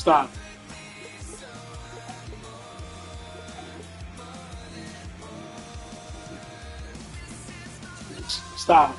Stop. Stop.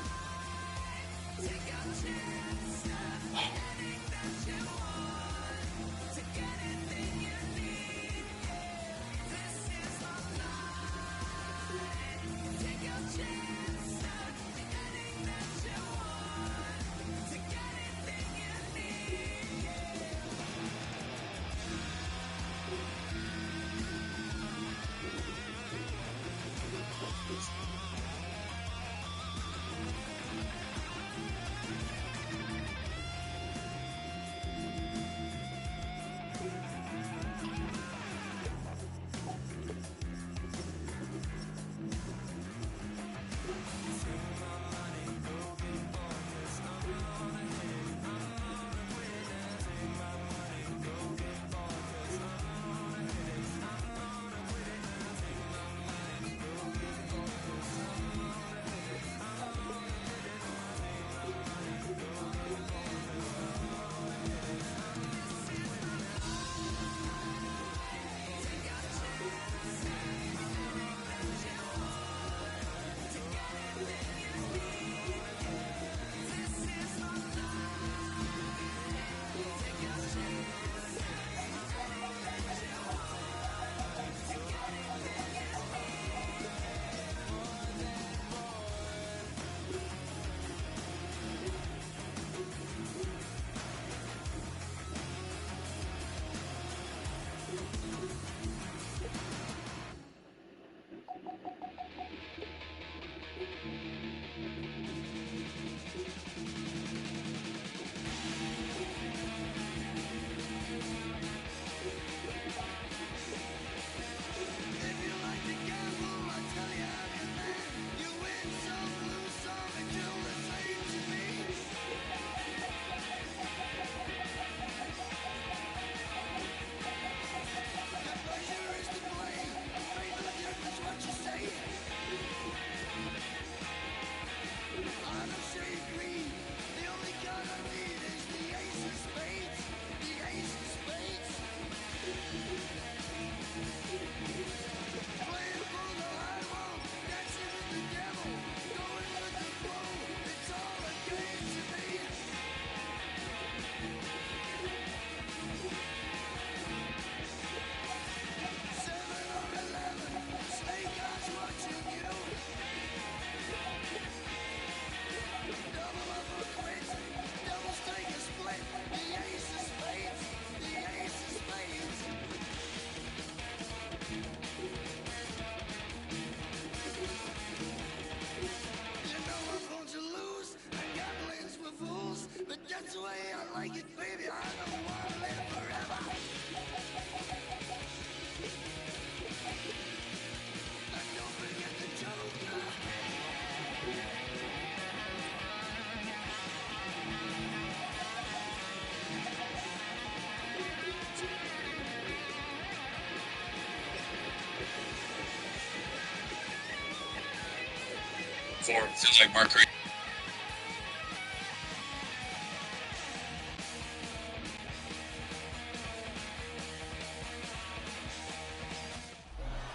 Feels like Mark.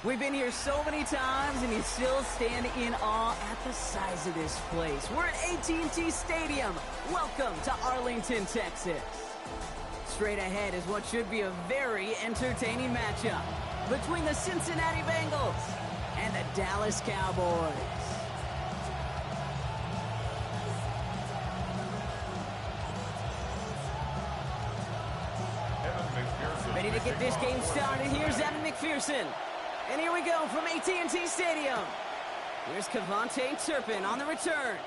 We've been here so many times, and you still stand in awe at the size of this place. We're at AT&T Stadium. Welcome to Arlington, Texas. Straight ahead is what should be a very entertaining matchup between the Cincinnati Bengals and the Dallas Cowboys. Ready to get this game started. Here's Evan McPherson. And here we go from AT&T Stadium. Here's Kevontae Turpin on the return.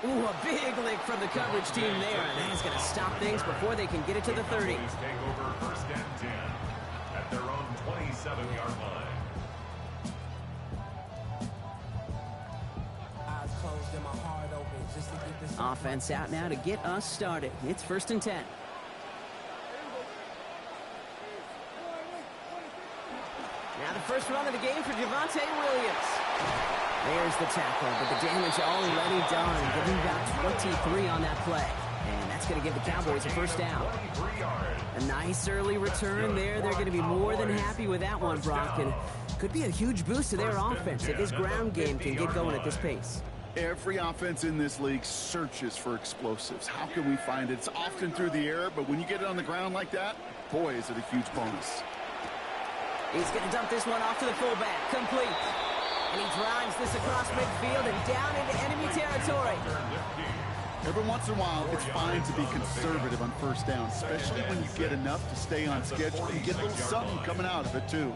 Ooh, a big lick from the coverage team there. That is going to stop things before they can get it to the 30. Take over first and 10 at their own 27-yard line. Offense out now to get us started. It's first and 10. Now the first run of the game for Javonte Williams. There's the tackle, but the damage already done. Getting about 23 on that play. And that's that's going to give the Cowboys a first down. A nice early return there. They're going to be more than happy with that one, Brock. And could be a huge boost to their offense if this ground game can get going at this pace. Every offense in this league searches for explosives. How can we find it? It's often through the air, but when you get it on the ground like that, boy, is it a huge bonus. He's going to dump this one off to the fullback. Complete. And he drives this across midfield and down into enemy territory. Every once in a while, it's fine to be conservative on first down, especially when you get enough to stay on schedule and get a little something coming out of it, too.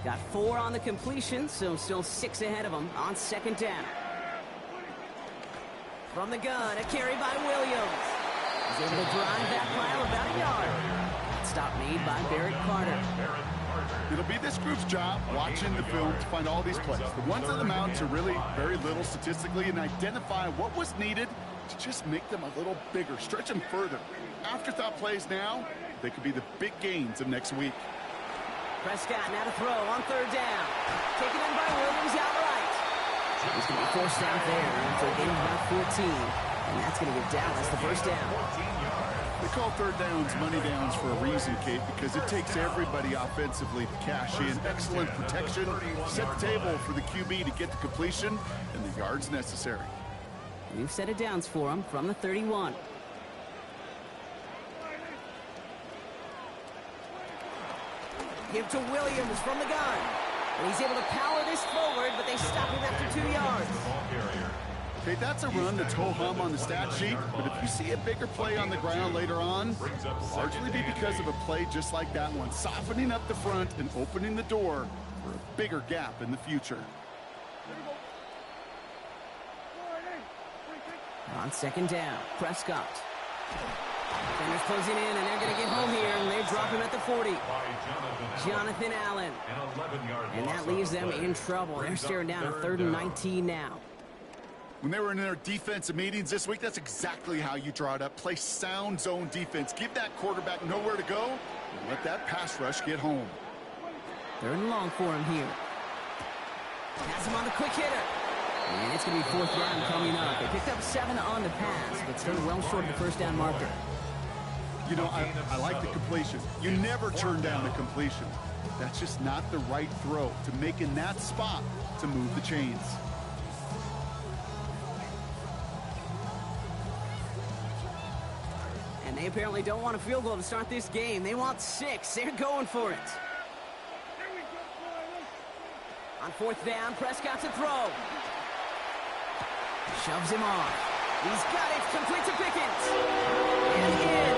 Got 4 on the completion, so still 6 ahead of him on second down. From the gun, a carry by Williams. He's able to drive that pile about a yard. Stop made by Barrett Carter. It'll be this group's job watching the film to find all these plays. The ones that amount to really very little statistically and identify what was needed to just make them a little bigger, stretch them further. Afterthought plays now, they could be the big gains of next week. Prescott now to throw on third down. Taken in by Williams outright. He's going to be forced out there after a gain of about 14. And that's going to give Dallas the first down. They call third downs money downs for a reason, Kate, because it takes everybody offensively to cash in. Excellent protection, set the table for the QB to get the completion and the yards necessary. New set of downs for him from the 31. Give to Williams from the gun. And he's able to power this forward, but they stop him after 2 yards. Okay, that's a run that's ho-hum on the stat sheet, but if you see a bigger play on the ground later on, it'll largely be because of a play just like that one, softening up the front and opening the door for a bigger gap in the future. On second down, Prescott. Defenders closing in, and they're going to get home here, and they drop him at the 40. Jonathan Allen. And that leaves them in trouble. They're staring down at 3rd and 19 now. When they were in their defensive meetings this week, that's exactly how you draw it up. Play sound zone defense. Give that quarterback nowhere to go, and let that pass rush get home. 3rd and long for him here. Has him on the quick hitter. And it's going to be 4th down coming up. They picked up 7 on the pass, but still well short of the first down marker. You know, I like the completion. You never turn down a completion. That's just not the right throw to make in that spot to move the chains. And they apparently don't want a field goal to start this game. They want 6. They're going for it. On 4th down, Prescott to throw. Shoves him off. He's got it. Complete to Pickens. And in.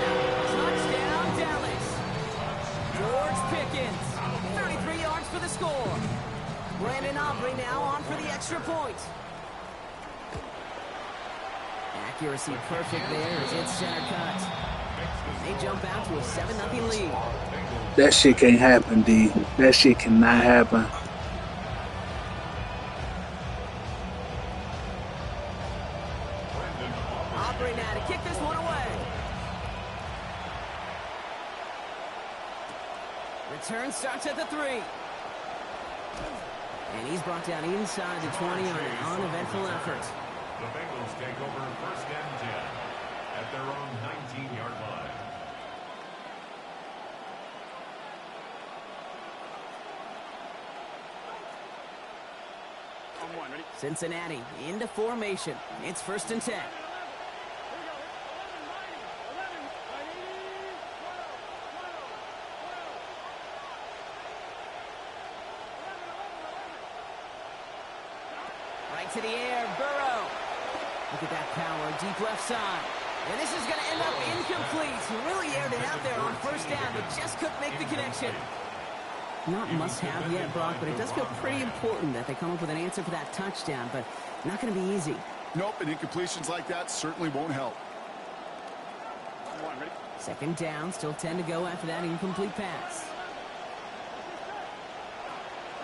Touchdown, Dallas. George Pickens. 33 yards for the score. Brandon Aubrey now on for the extra point. Accuracy perfect there as it's center cut. They jump out to a 7-0 lead. That shit can't happen, D. That shit cannot happen. Aubrey now to kick this one away. Return starts at the 3. And he's brought down inside the 20 on an uneventful effort. The Bengals take over 1st and 10 at their own 19-yard line. Cincinnati into formation. It's 1st and 10. Right to the air, Burrow. Look at that power, deep left side. And this is going to end up incomplete. He really aired it out there on 1st down, but just couldn't make the connection. Not must-have yet, Brock, but it does feel pretty important that they come up with an answer for that touchdown, but not going to be easy. Nope, and incompletions like that certainly won't help. 2nd down, still 10 to go after that incomplete pass.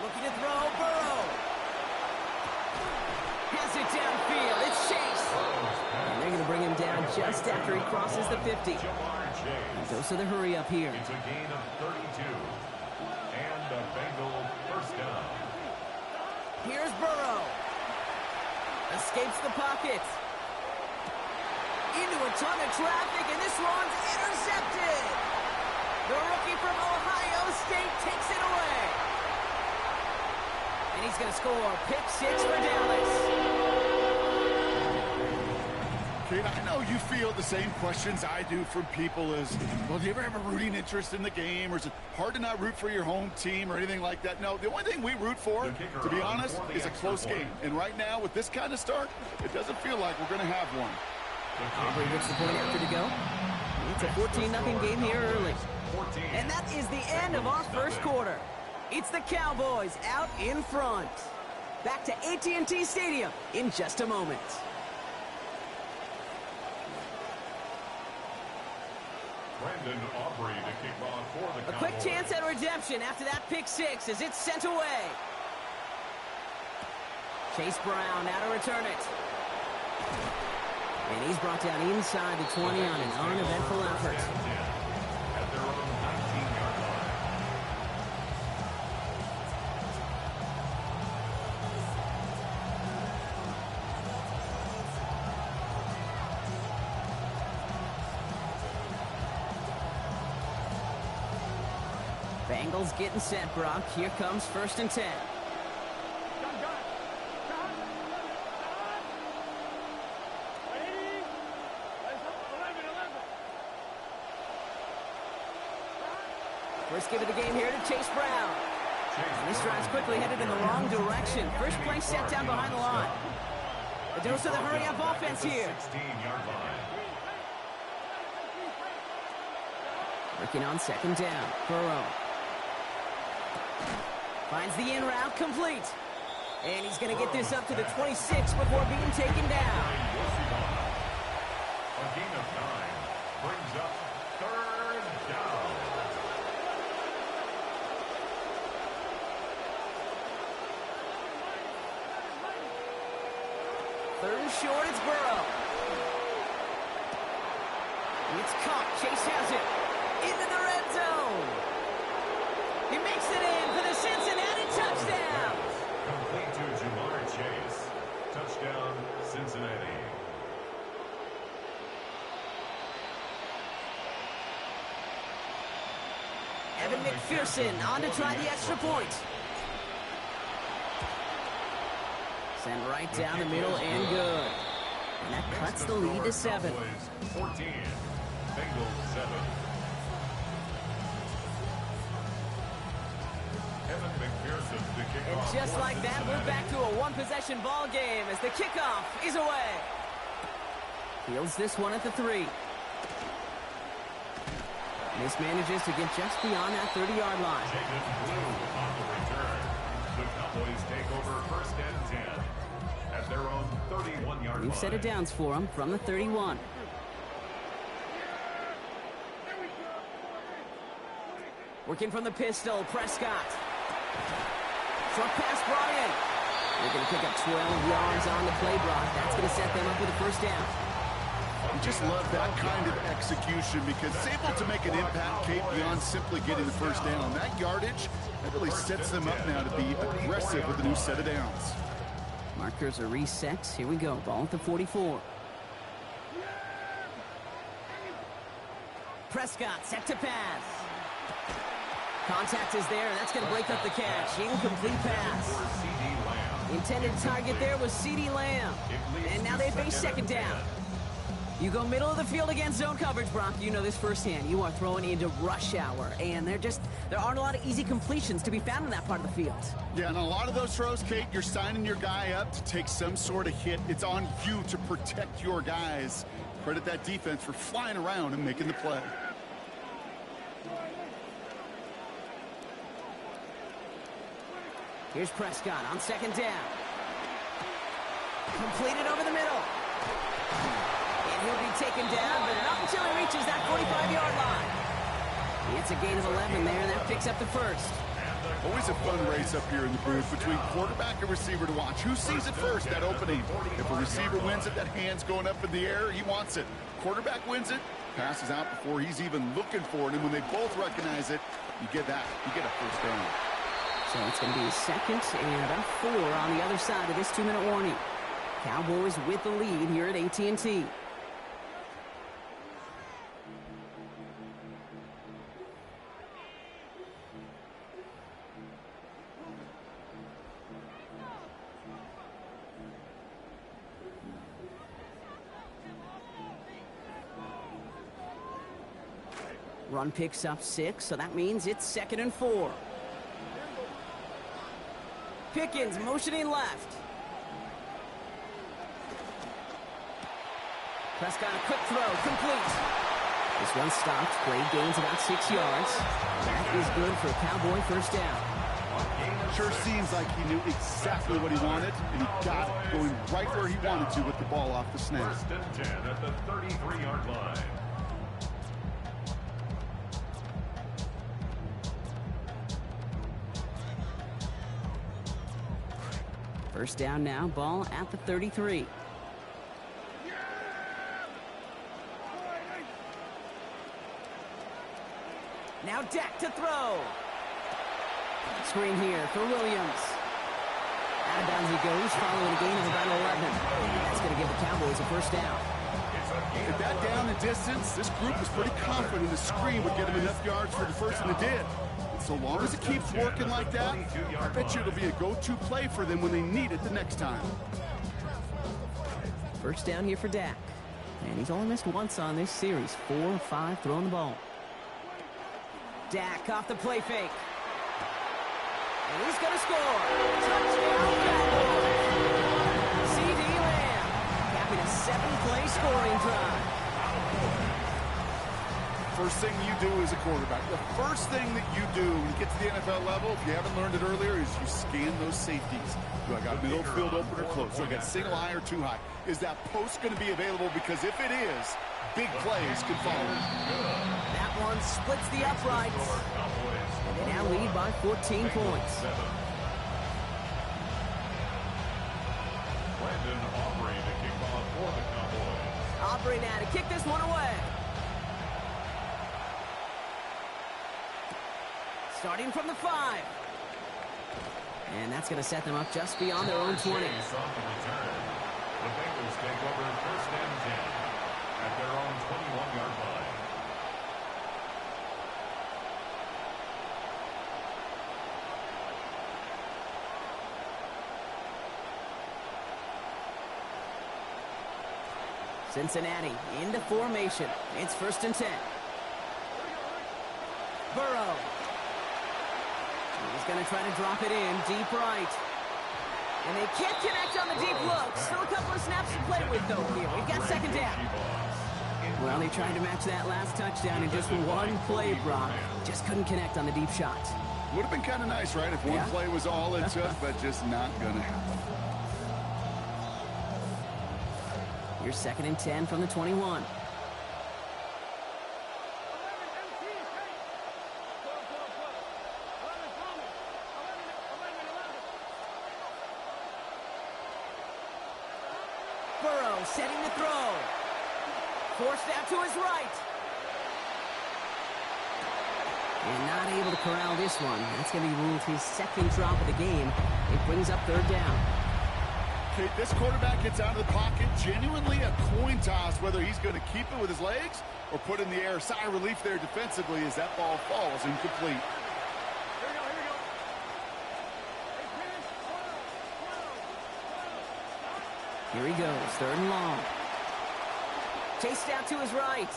Looking to throw, Burrow. Has it downfield, it's Chase. And they're going to bring him down just after he crosses the 50. And goes to the hurry up here. It's a gain of 32. And a Bengal first down. Here's Burrow. Escapes the pocket. Into a ton of traffic, and this one's intercepted. The rookie from Ohio State takes it away. And he's going to score pick 6 for Dallas. Kate, I know you feel the same questions I do from people as, well, do you ever have a rooting interest in the game, or is it hard to not root for your home team or anything like that? No, the only thing we root for, to be honest, is a close game. And right now, with this kind of start, it doesn't feel like we're going to have one. Aubrey gets the point after to go. It's a 14-0 game here early. And that is the end of our first quarter. It's the Cowboys out in front. Back to AT&T Stadium in just a moment. Brandon Aubrey to kick off for the Cowboys. A quick chance at redemption after that pick 6 as it's sent away. Chase Brown now to return it. And he's brought down inside the 20 on an uneventful effort. At their own 19-yard line. Bengals getting set, Brock. Here comes 1st and 10. First give of the game here to Chase Brown. And this drive's quickly headed in the wrong direction. First play set down behind the line. The dose of the hurry-up offense here. 16-yard line. Working on 2nd down. Burrow. Finds the in route complete. And he's going to get this up to the 26 before being taken down. A gain of 9 brings up 3rd down. Third and short, it's Burrow. It's caught. Chase has it. Into the red zone. He makes it in for the Cincinnati touchdown. Complete to Jamar Chase. Touchdown, Cincinnati. Evan McPherson on to try the extra point. Sent right down the middle and good. And that cuts the lead to 7. 14, Bengals 7. Evan McPherson to kick And off just for like that, we're Cincinnati. back to a one-possession ball game as the kickoff is away. Fields this one at the 3. Mismanages to get just beyond that 30-yard line. Jacob Blue on the return. The Cowboys take over 1st and 10 at their own 31-yard line. We've set it downs for him from the 31. Working from the pistol, Prescott. Short pass brought in. They're going to pick up 12 yards on the play, Brock. That's going to set them up with a 1st down. You just love that kind of execution because it's able to make an impact, Kate, beyond simply getting the 1st down. That yardage, that really sets them up now to be aggressive with a new set of downs. Markers are reset. Here we go. Ball at the 44. Prescott set to pass. Contact is there, and that's going to break up the catch. Incomplete pass. Intended target there was CeeDee Lamb. And now they face 2nd down. You go middle of the field against zone coverage, Brock. You know this firsthand. You are throwing into rush hour, and there aren't a lot of easy completions to be found in that part of the field. Yeah, and a lot of those throws, Kate, you're signing your guy up to take some sort of hit. It's on you to protect your guys. Credit that defense for flying around and making the play. Here's Prescott on 2nd down. Completed over the middle. And he'll be taken down, but not until he reaches that 45-yard line. It's a gain of 11 there, and that picks up the 1st. Always a fun race up here in the booth between quarterback and receiver to watch. Who sees it first, that opening? If a receiver wins it, that hand's going up in the air, he wants it. Quarterback wins it, passes out before he's even looking for it, and when they both recognize it, you get that. You get a 1st down. So it's going to be a second and about 4 on the other side of this 2-minute warning. Cowboys with the lead here at AT&T. Run picks up 6, so that means it's 2nd and 4. Pickens motioning left. Prescott, a quick throw, complete. This one stopped, play gains about 6 yards. That is good for a Cowboy first down. Sure seems like he knew exactly what he wanted, and he got it going right where he wanted to with the ball off the snap. 1st and 10 at the 33-yard line. First down now, ball at the 33. Now Dak to throw. Screen here for Williams. Out of bounds he goes, following a gain of about 11. That's going to give the Cowboys a first down. At that down and distance, this group was pretty confident the screen would get him enough yards for the first, and it did. And so long as it keeps working like that, I bet you it'll be a go-to play for them when they need it the next time. First down here for Dak. And he's only missed once on this series. 4 or 5 throwing the ball. Dak off the play fake. And he's going to score. Touchdown, Cowboys. C.D. Lamb capping a 7-play scoring drive. First thing you do as a quarterback, the first thing that you do when you get to the NFL level, if you haven't learned it earlier, is you scan those safeties. Do I got middle field open or close? Do I got single high or too high? Is that post going to be available? Because if it is, big plays can follow. That one splits the uprights. And they now lead by 14 points. Brandon Aubrey to kick off for the Cowboys. Aubrey now to kick this one away. Starting from the 5. And that's going to set them up just beyond their own 20. The Bengals take over 1st and 10 at their own 21-yard line. Cincinnati into formation. It's 1st and 10. Burrow. He's going to try to drop it in deep right. And they can't connect on the deep look. Still a couple of snaps to play with, though, here. We've got 2nd down. Well, they tried to match that last touchdown in just one play, Brock. Just couldn't connect on the deep shots. Would have been kind of nice, right, if one play was all it took, but just not going to happen. Here's 2nd and 10 from the 21. Burrow setting the throw. Forced out to his right. And not able to corral this one. That's going to be ruled his 2nd drop of the game. It brings up 3rd down. Okay, this quarterback gets out of the pocket, genuinely a coin toss, whether he's going to keep it with his legs or put in the air. Sigh of relief there defensively as that ball falls incomplete. Here he goes, 3rd and long. Chased out to his right.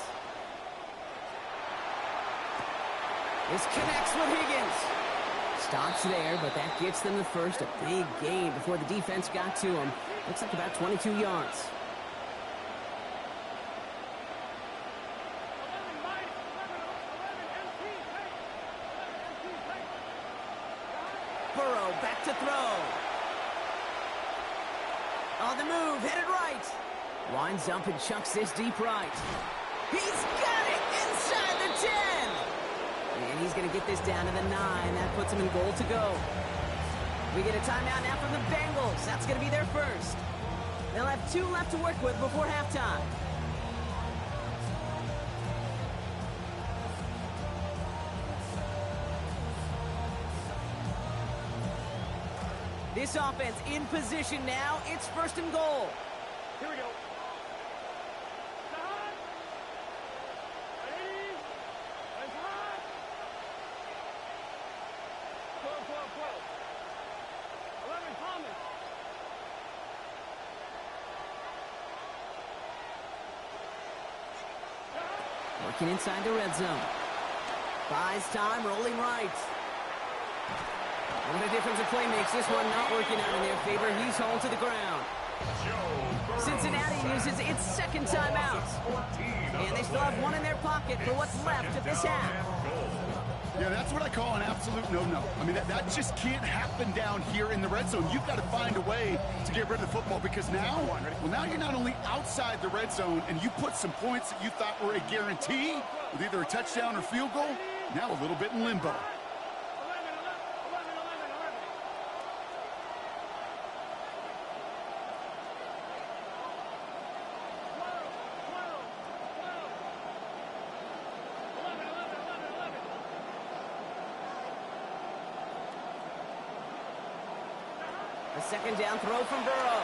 This connects with Higgins. Stops there, but that gets them the first. A big gain before the defense got to him. Looks like about 22 yards. Burrow back to throw. On the move, headed right. Winds up and chucks this deep right. He's got it inside the 10. And he's going to get this down to the 9. That puts him in goal to go. We get a timeout now from the Bengals. That's going to be their first. They'll have 2 left to work with before halftime. This offense in position now. It's 1st and goal. Here we go. Working inside the red zone. Buys time, rolling right. What a difference a play makes. This one not working out in their favor. He's home to the ground. Cincinnati uses its 2nd timeout. And they still have one in their pocket for what's left of this half. Yeah, that's what I call an absolute no-no. I mean, that just can't happen down here in the red zone. You've got to find a way to get rid of the football because now you're not only outside the red zone and you put some points that you thought were a guarantee with either a touchdown or field goal, now a little bit in limbo. The 2nd down throw from Burrow.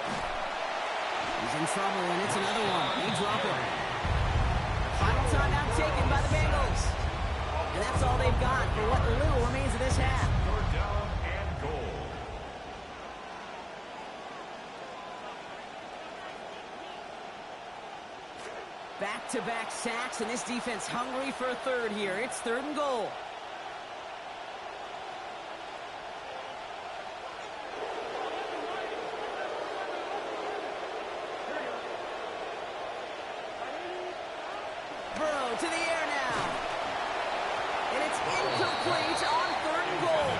He's in trouble, and it's another one. They drop it. Final timeout taken by the Bengals. And that's all they've got for what little remains of this half. 3rd down and goal. Back-to-back sacks, and this defense hungry for a 3rd here. It's 3rd and goal. Burrow to the air now. And it's incomplete on 3rd and goal.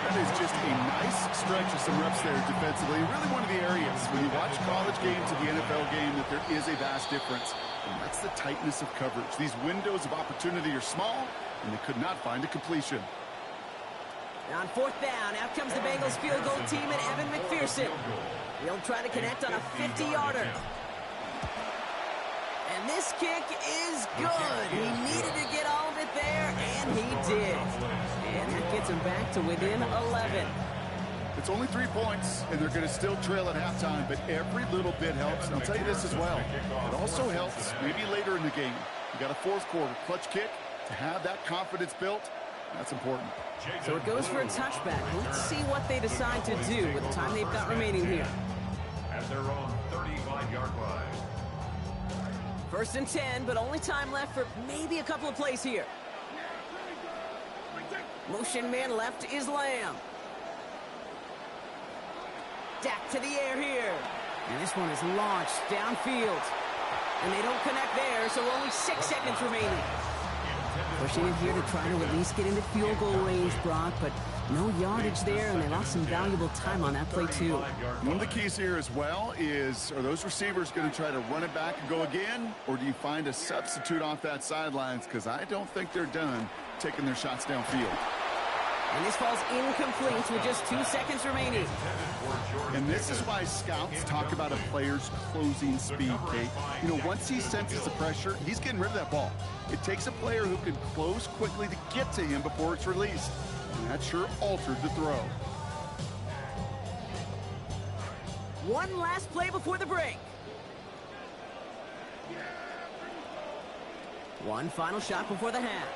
That is just a nice stretch of some reps there defensively. Really one of the areas when you watch college games to the NFL game that there is a vast difference. And that's the tightness of coverage. These windows of opportunity are small, and they could not find a completion. On 4th down, out comes the Bengals field goal team and Evan McPherson. He'll try to connect on a 50-yarder. And this kick is good. He needed to get all of it there, and he did. And that gets him back to within 11. It's only 3 points, and they're going to still trail at halftime, but every little bit helps. And I'll tell you this as well. It also helps maybe later in the game. You got a 4th quarter clutch kick to have that confidence built. That's important. So it goes for a touchback. Let's see what they decide to do with the time they've got remaining here. At their own 35-yard line. 1st and 10, but only time left for maybe a couple of plays here. Motion man left is Lamb. Dak to the air here. And this one is launched downfield. And they don't connect there, so only 6 seconds remaining. Pushing it here to try to at least get into field goal range, Brock, but no yardage there, and they lost some valuable time on that play, too. One of the keys here as well is, are those receivers going to try to run it back and go again, or do you find a substitute off that sidelines? Because I don't think they're done taking their shots downfield. And this falls incomplete with just 2 seconds remaining. And this is why scouts talk about a player's closing speed, Kate. You know, once he senses the pressure, he's getting rid of that ball. It takes a player who can close quickly to get to him before it's released. And that sure altered the throw. One last play before the break. One final shot before the half.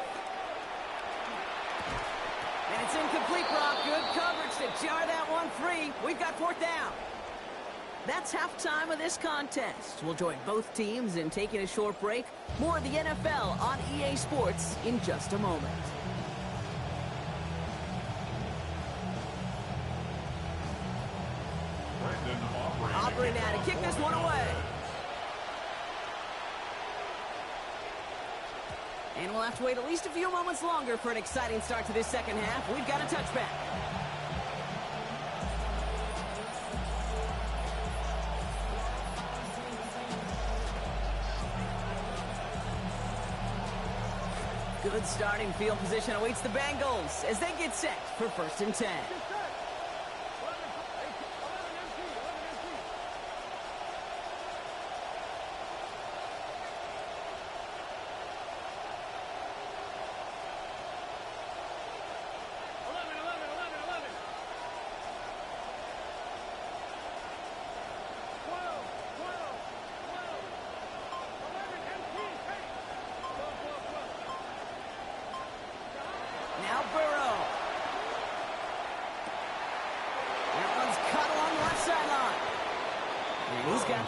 And it's incomplete, Brock. Good coverage to jar that one free. We've got 4th down. That's halftime of this contest. We'll join both teams in taking a short break. More of the NFL on EA Sports in just a moment. Aubrey now to kick this one away. And we'll have to wait at least a few moments longer for an exciting start to this 2nd half. We've got a touchback. Good starting field position awaits the Bengals as they get set for 1st and 10.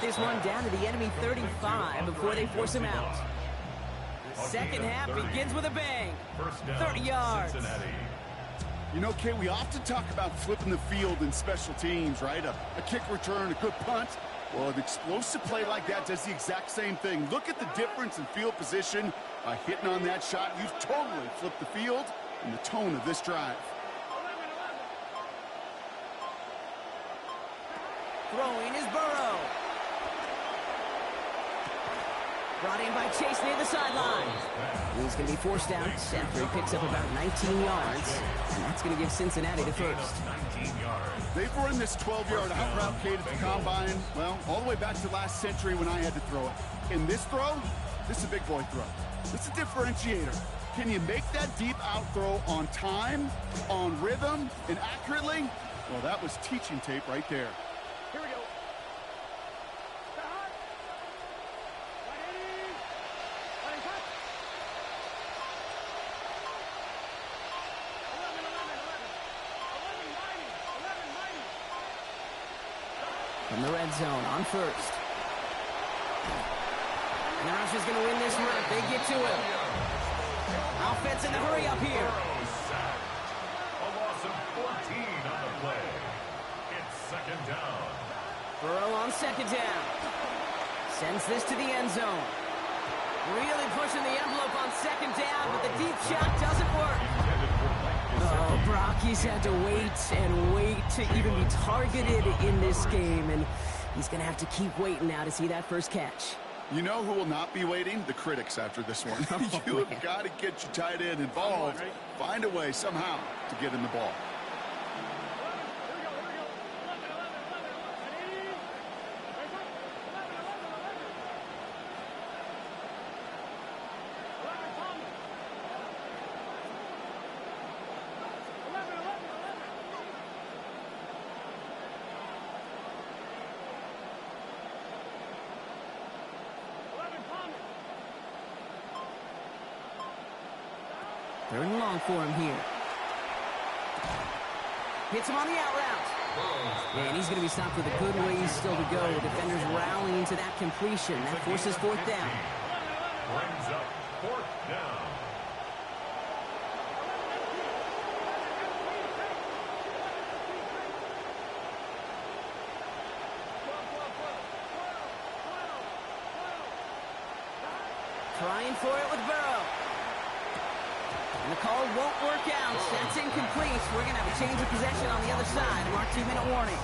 get this one down to the enemy 35 before they force him out. Second half begins with a bang. 30 yards. You know, Kay, we often talk about flipping the field in special teams, right? A kick return, a good punt. Well, an explosive play like that does the exact same thing. Look at the difference in field position. By hitting on that shot, you've totally flipped the field and the tone of this drive. Throwing is Burrow. Brought in by Chase near the sideline. He's going to be forced out after he picks up about 19 yards. And that's going to give Cincinnati the first. They've run this 12-yard out route, Kate, at the combine, well, all the way back to last century when I had to throw it. In this throw, this is a big boy throw. This is a differentiator. Can you make that deep out throw on time, on rhythm, and accurately? Well, that was teaching tape right there. Here we go. From the red zone on first. And the Rushers going to win this run. They get to him. Offense in the hurry up here. A loss of 14 on the play. It's second down. Burrow on second down. Sends this to the end zone. Really pushing the envelope on second down, but the deep shot doesn't work. Oh, Brock, he's had to wait and wait to even be targeted in this game, and he's going to have to keep waiting now to see that first catch. You know who will not be waiting? The critics after this one. You've got to get your tight end involved. Find a way somehow to get in the ball. Third and long for him here. Hits him on the out route. And he's going to be stopped with a good ways still to go. The defenders rallying to that completion. That forces fourth down. Brings up fourth down. Trying for it with Burrow. And the call won't work out. That's incomplete. We're going to have a change of possession on the other side. Mark 2-minute warning.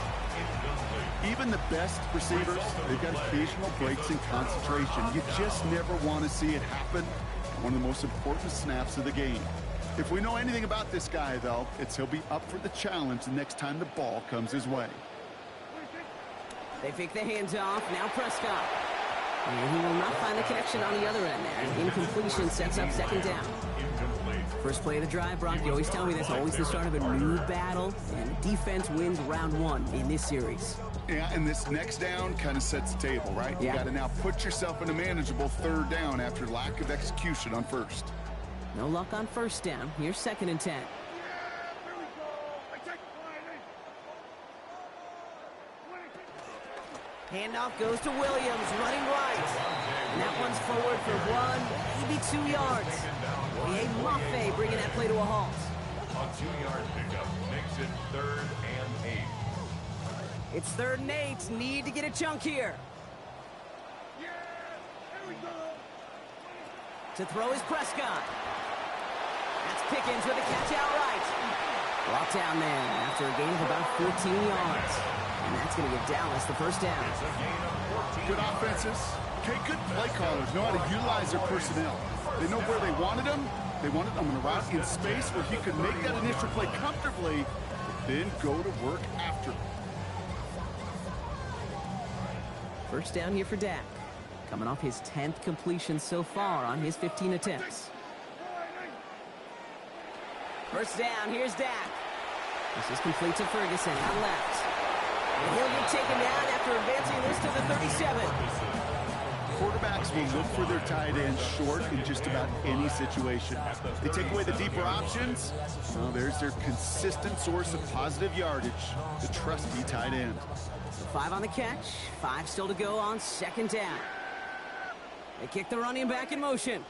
Even the best receivers, they've got occasional breaks in concentration. You just never want to see it happen. One of the most important snaps of the game. If we know anything about this guy, though, it's he'll be up for the challenge the next time the ball comes his way. They fake the hands off. Now Prescott. And he will not find the connection on the other end there. Incompletion sets up second down. First play of the drive, Brock, you always tell me that's always the start of a new battle, and defense wins round one in this series. Yeah, and this next down kind of sets the table, right? Yeah. You got to now put yourself in a manageable third down after lack of execution on first. No luck on first down. Here's second and 10. Handoff goes to Williams, running right. And that one's forward for 1, maybe 2 yards. Boye Mafe bringing that play to a halt. A 2-yard pickup makes it 3rd and 8. It's 3rd and 8. Need to get a chunk here. To throw is Prescott. That's Pickens with a catch outright. Brought down there after a gain of about 14 yards. And that's going to give Dallas the first down. Good offenses. Okay, good play callers know how to utilize their personnel. They know where they wanted them. They wanted them on a route in space where he could make that initial play comfortably, but then go to work after. First down here for Dak. Coming off his 10th completion so far on his 15 attempts. First down, here's Dak. This is complete to Ferguson, out left. And he'll get taken down after advancing this to the 37. Quarterbacks will look for their tight ends short in just about any situation. They take away the deeper options. Well, there's their consistent source of positive yardage, the trusty tight end. 5 on the catch, 5 still to go on second down. They kick the running back in motion.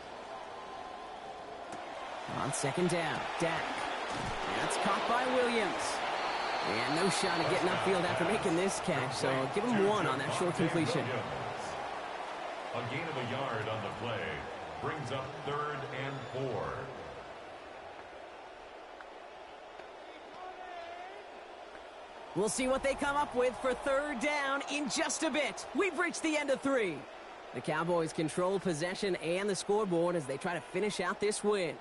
On second down, Dak. That's caught by Williams. And no shot at getting upfield after making this catch, so I'll give him 1 on that short completion. A gain of a yard on the play brings up 3rd and 4. We'll see what they come up with for 3rd down in just a bit. We've reached the end of 3. The Cowboys control possession and the scoreboard as they try to finish out this win.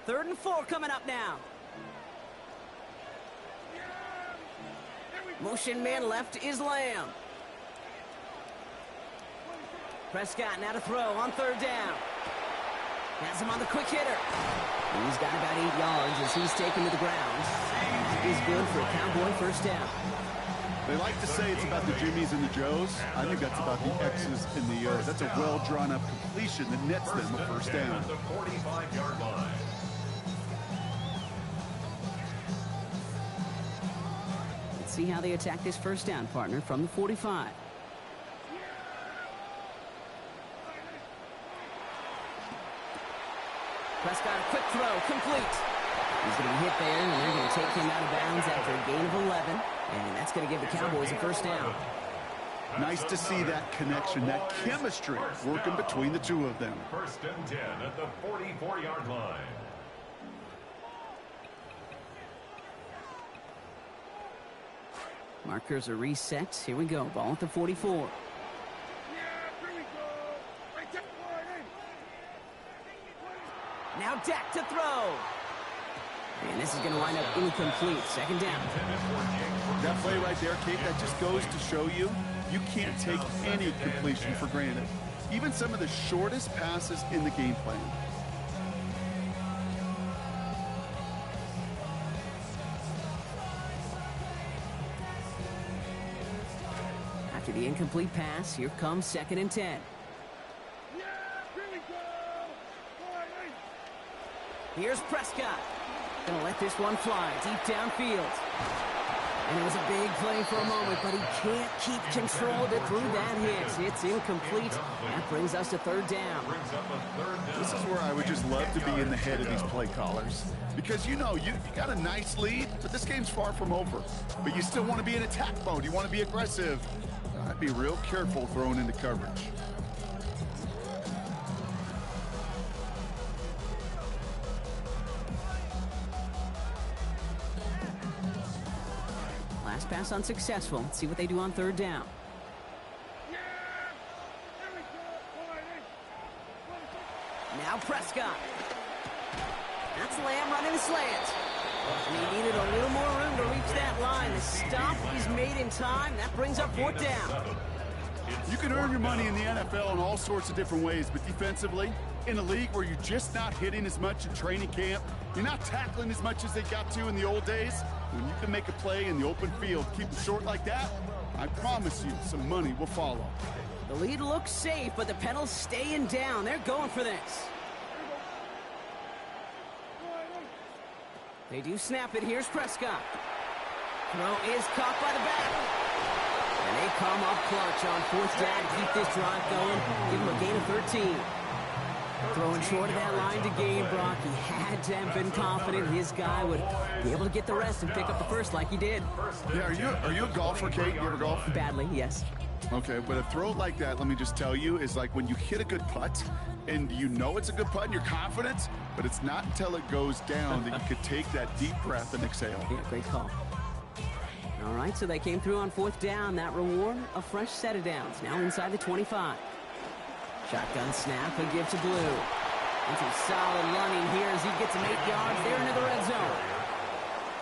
Third and 4 coming up now. Motion man left is Lamb. Prescott now to throw on 3rd down. Has him on the quick hitter. He's got about 8 yards as he's taken to the ground. He's good for a Cowboy 1st down. They like to say it's about the Jimmies and the Joes. I think that's about the X's and the O's. That's a well-drawn-up completion that nets them a 1st down. At the 45-yard line. See how they attack this 1st down, partner, from the 45. Prescott, a quick throw, complete. He's going to be hit there, and they're going to take him out of bounds after a gain of 11. And that's going to give the Cowboys a 1st down. Nice to see that connection, that chemistry working between the two of them. 1st and 10 at the 44-yard line. Markers are reset. Here we go. Ball at the 44. Now Dak to throw. And this is going to wind up incomplete. 2nd down. That play right there, Kate, that just goes to show you, you can't take any completion for granted. Even some of the shortest passes in the game plan. After the incomplete pass, here comes 2nd and 10. Here's Prescott. Gonna let this one fly deep downfield. And it was a big play for a moment, but he can't keep control of it through that hit. It's incomplete. That brings us to 3rd down. This is where I would just love to be in the head of these play callers. Because you know, you got a nice lead, but this game's far from over. But you still want to be in attack mode. You want to be aggressive. I'd be real careful throwing into coverage. Last pass unsuccessful. Let's see what they do on 3rd down. Now Prescott. That's Lamb running the slant. And he needed a little more room to reach that line. The stop is made in time. That brings up 4th down. You can earn your money in the NFL in all sorts of different ways, but defensively, in a league where you're just not hitting as much in training camp, you're not tackling as much as they got to in the old days, when you can make a play in the open field, keep it short like that, I promise you some money will follow. The lead looks safe, but the pedal's staying down. They're going for this. They do snap it. Here's Prescott. Throw is caught by the back. And they come up clutch on 4th down to keep this drive going. Give him a gain of 13. Throwing short of that line to gain, Brock. He had to have been confident his guy would be able to get the rest and pick up the first like he did. Yeah, are you a golfer, Kate? You ever golf? Badly, yes. Okay, but a throw like that, let me just tell you, is like when you hit a good putt, and you know it's a good putt and you're confident, but it's not until it goes down that you could take that deep breath and exhale. Yeah, great call. All right, so they came through on 4th down. That reward, a fresh set of downs. Now inside the 25. Shotgun snap, a give to Blue. And some solid running here as he gets him 8 yards there into the red zone.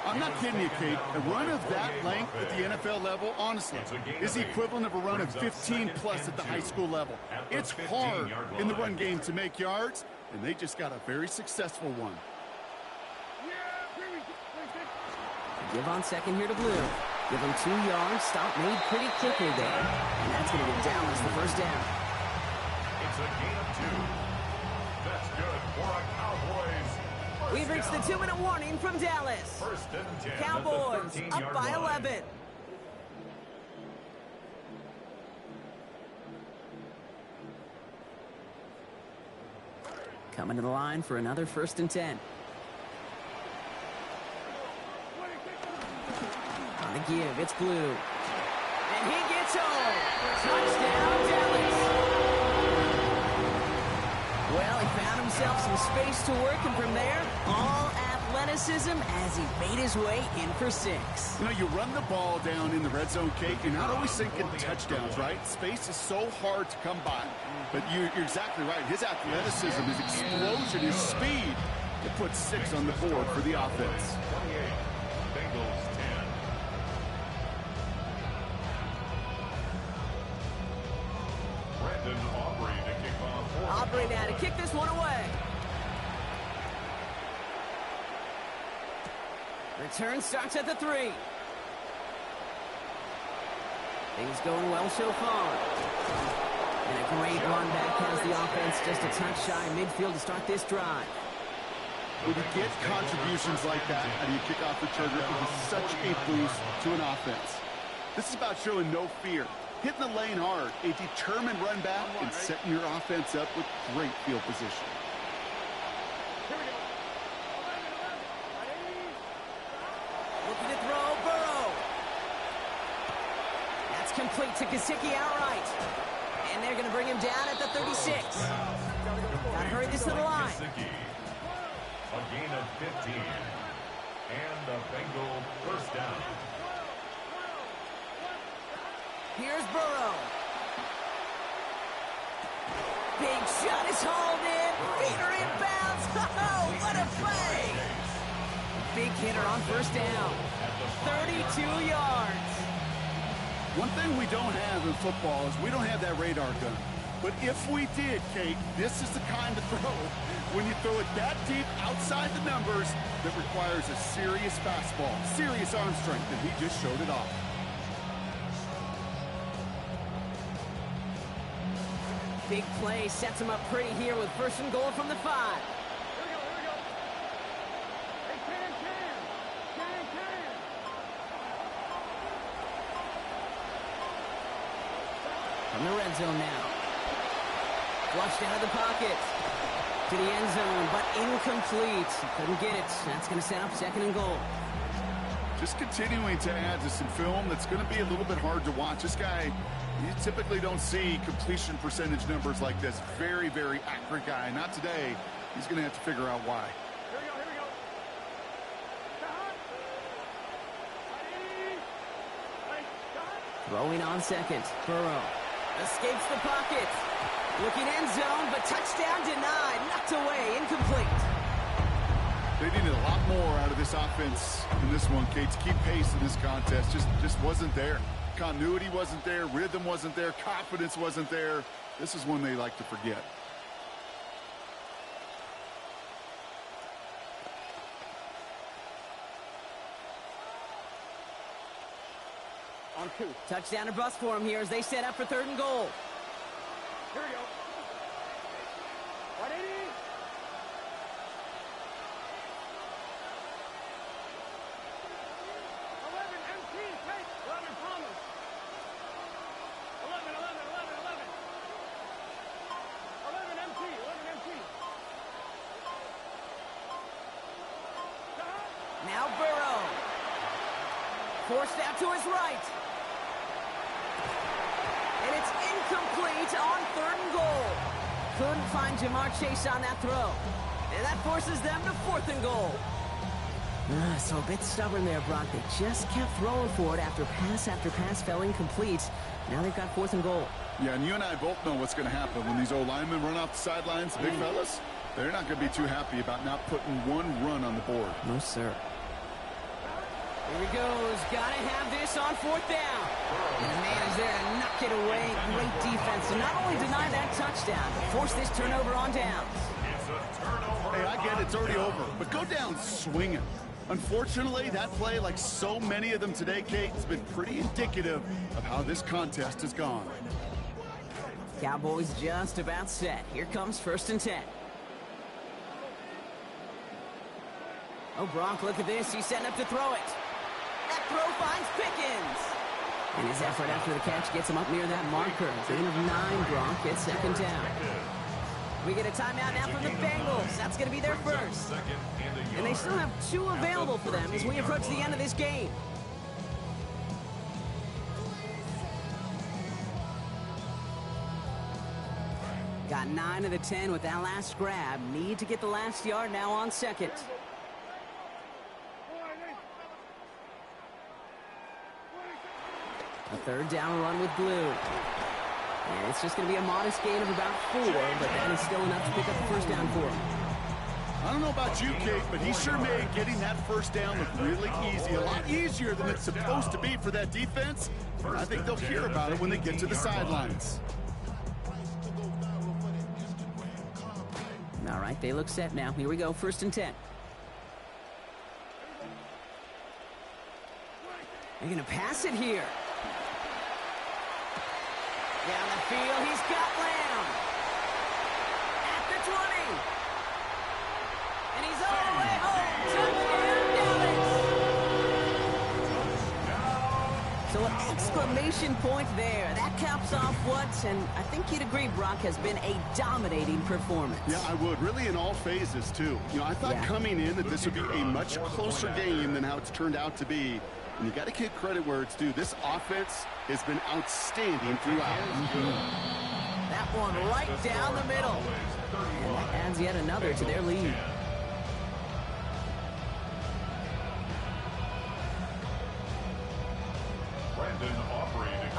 I'm not kidding you, Kate. A run of that length at the NFL level, honestly, is the equivalent of a run of 15-plus at the high school level. It's hard in the run game to make yards, and they just got a very successful one. Give on second here to Blue. Give him 2 yards. Stop made pretty quickly there. And that's going to get Dallas the first down. It's a gain of 2. That's good for a Cowboys. We've reached the 2-minute warning from Dallas. First and 10. Cowboys up by 11. Coming to the line for another first and 10. On the give, it's Blue. And he gets home. Touchdown, Dallas. Well, he found himself some space to work, and from there, all athleticism as he made his way in for 6. You know, you run the ball down in the red zone, Kate, you're not always thinking touchdowns, right? Space is so hard to come by. But you're exactly right. His athleticism, his explosion, his speed, it puts 6 on the board for the offense. 28. Bengals 10. Brandon Aubrey to kick off. Aubrey now to kick this one away. Return starts at the 3. Things going well so far. And a great run back has the offense just a touch shy of midfield to start this drive. When you get contributions like that, how do you kick off the trigger? It is such a boost to an offense. This is about showing no fear. Hitting the lane hard, a determined run back, and setting your offense up with great field position. Looking to throw, Burrow. That's complete to Gesicki outright. And they're going to bring him down at the 36. Got to hurry this to the line. A gain of 15. And the Bengal first down. Here's Burrow. Big shot is hauled in. Peter inbounds. Oh, what a play. Big hitter on first down. 32 yards. One thing we don't have in football is we don't have that radar gun. But if we did, Kate, this is the kind of throw, when you throw it that deep outside the numbers, that requires a serious fastball, serious arm strength, and he just showed it off. Big play sets him up pretty here with first and goal from the 5. From the red zone now. Flushed out of the pocket. To the end zone, but incomplete. Couldn't get it. That's going to set up second and goal. Just continuing to add to some film that's going to be a little bit hard to watch. This guy, you typically don't see completion percentage numbers like this. Very, very accurate guy. Not today. He's going to have to figure out why. Throwing on second. Burrow escapes the pocket. Looking end zone, but touchdown denied. Knocked away. Incomplete. They needed a lot more out of this offense in this one, Kate, to keep pace in this contest. Just wasn't there. Continuity wasn't there. Rhythm wasn't there. Confidence wasn't there. This is one they like to forget. On 2. Touchdown or bust for him here as they set up for third and goal. Here we go. 180. 11 MT, take. 11 Thomas. 11 MT, 11 MT. Now Burrow. Forced out to his right. And it's incomplete on third and goal. Couldn't find Jamar Chase on that throw. And that forces them to fourth and goal. So a bit stubborn there, Brock. They just kept throwing for it after pass fell incomplete. Now they've got fourth and goal. Yeah, and you and I both know what's going to happen when these old linemen run off the sidelines, the big fellas. They're not going to be too happy about not putting one run on the board. No, sir. Here he goes. Got to have this on fourth down. And the man is there to knock it away. Great defense to not only deny that touchdown, but force this turnover on downs. It's a turnover. Hey, I get it. It's already over. But go down swinging. Unfortunately, that play, like so many of them today, Kate, has been pretty indicative of how this contest has gone. Cowboys just about set. Here comes 1st and 10. Oh, Brock, look at this. He's setting up to throw it. That throw finds Pickens. And his effort after the catch gets him up near that marker. Gain of 9, Gronk. It's 2nd down. We get a timeout now from the Bengals. That's going to be their first. And they still have 2 available for them as we approach the end of this game. Got 9 of the 10 with that last grab. Need to get the last yard now on 2nd. A 3rd down run with Blue. And it's just going to be a modest gain of about 4, but that is still enough to pick up the 1st down for him. I don't know about you, Kate, but he sure made getting that 1st down look really easy. A lot easier than it's supposed to be for that defense. And I think they'll hear about it when they get to the sidelines. All right, they look set now. Here we go, 1st and 10. They're going to pass it here. Down the field, he's got Lamb. At the 20. And he's all the way home. Touchdown, Dallas. So an exclamation point there. That caps off what, and I think you'd agree, Brock, has been a dominating performance. Yeah, I would. Really in all phases, too. You know, I thought coming in that this would be a much closer game than how it's turned out to be. And you got to give credit where it's due. This offense has been outstanding throughout. That one right down the middle. And that adds yet another to their lead.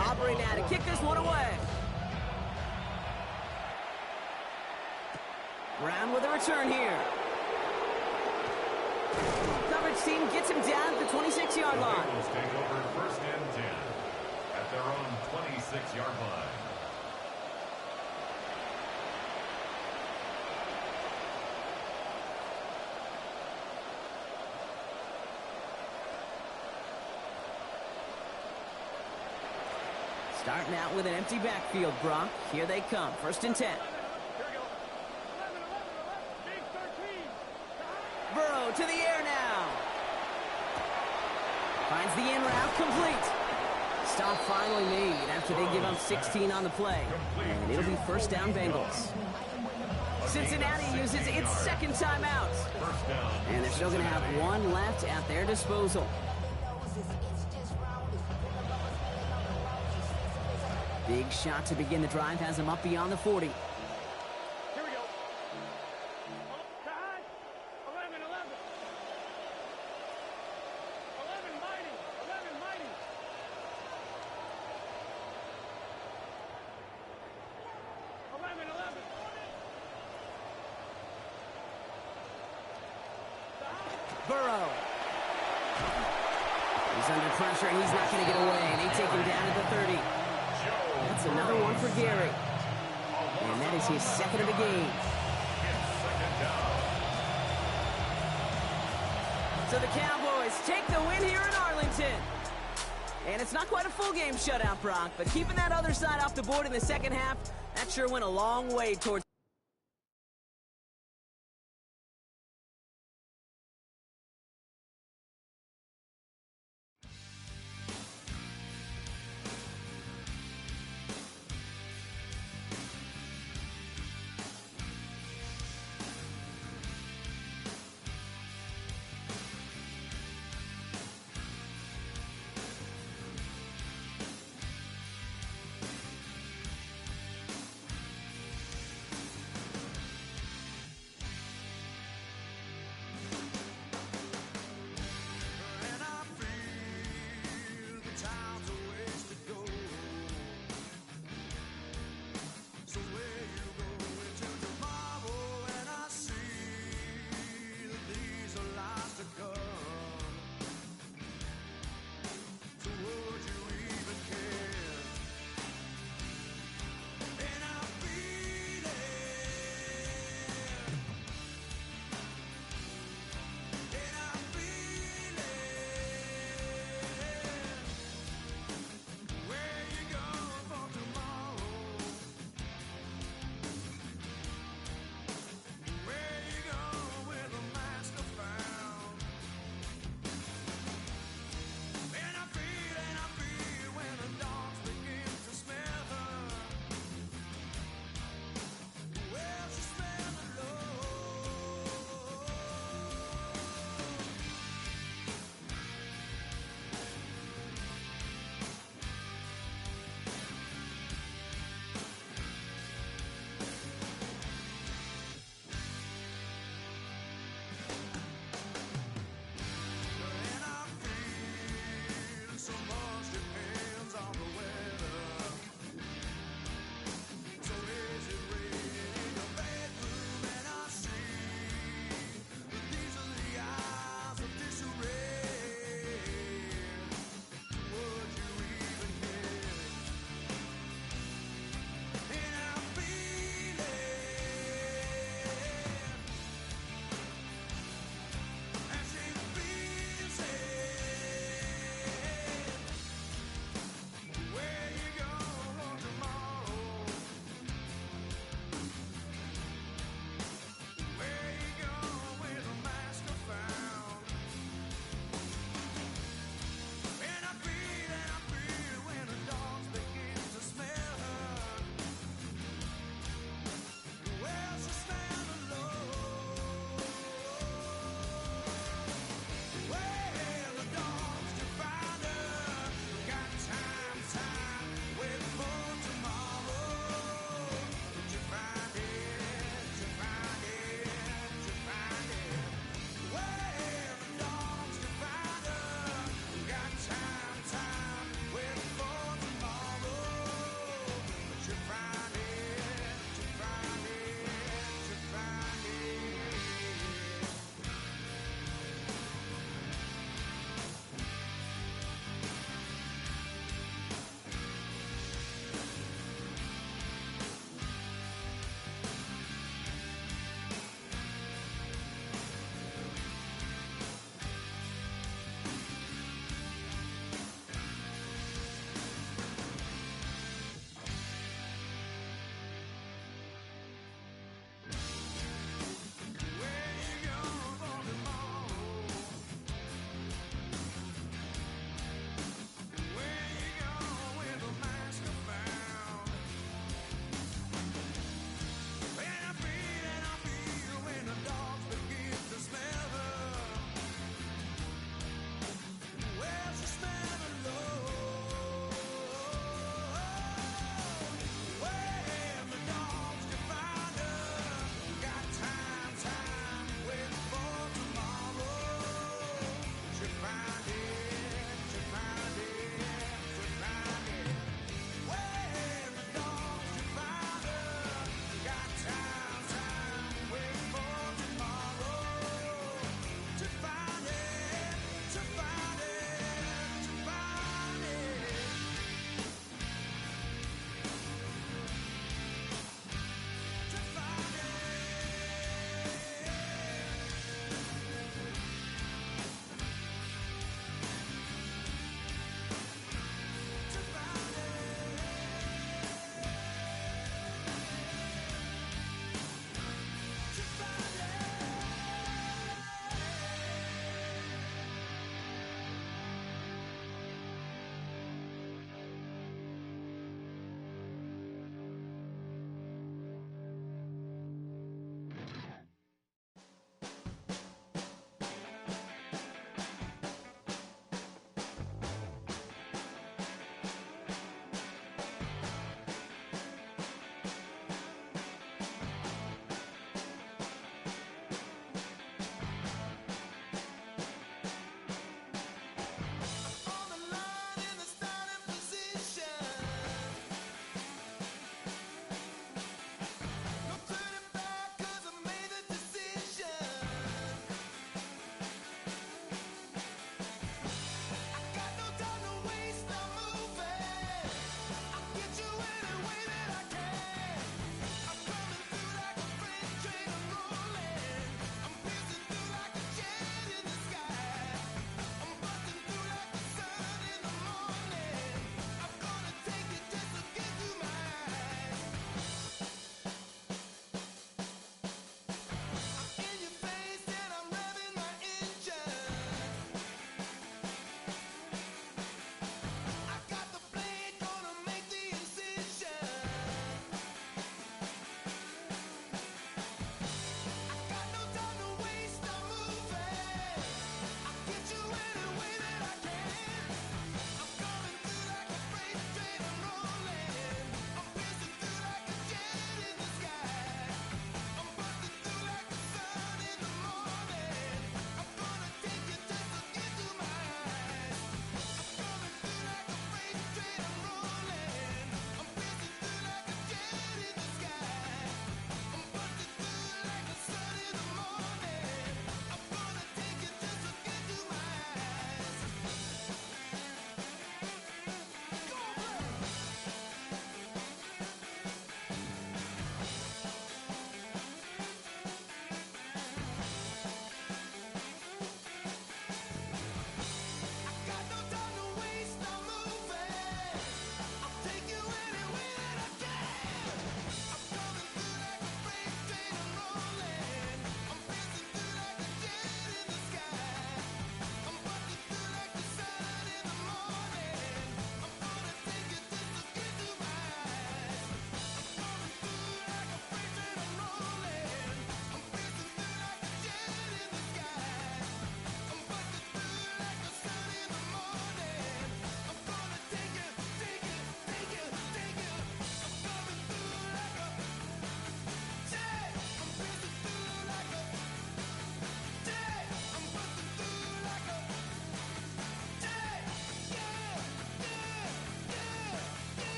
Aubrey now to kick this one away. Brown with a return here. Coverage team gets him down at the 26-yard line. Take over 1st and 10 at their own 26-yard line. Starting out with an empty backfield, Brock. Here they come. 1st and 10. Burrow to the air now. Finds the in route complete. Stop finally made after they give up 16 on the play. And it'll be 1st down Bengals. Cincinnati uses its 2nd timeout. And they're still going to have 1 left at their disposal. Big shot to begin the drive has him up beyond the 40. Here we go. Side. 11, 11. 11 mighty. 11 mighty. 11, 11. Burrow. He's under pressure, and he's not going to get away. And they take him down at the 30. That's another one for Gary. And that is his 2nd of the game. So the Cowboys take the win here in Arlington. And it's not quite a full game shutout, Brock, but keeping that other side off the board in the 2nd half, that sure went a long way towards